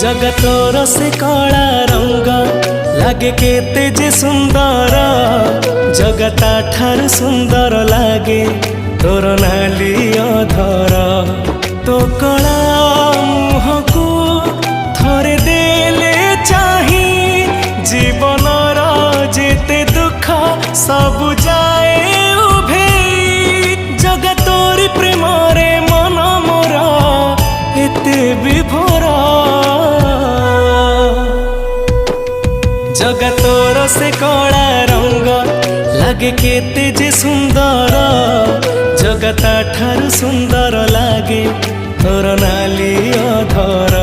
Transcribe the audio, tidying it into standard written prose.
जगतोर से कला रंग लागे केते जे सुंदर जगता ठार सुंदर लागे तोर नाली अधर तो कला मुह को थरे देले चाही जीवनर जेते दुख सब जाए उभे जगतोर प्रेम रे मन मोर एते विभोर जगतोर से कला रंग लागे केते जे सुंदर जगता ठार सुंदर लागे तोर नाली अधर।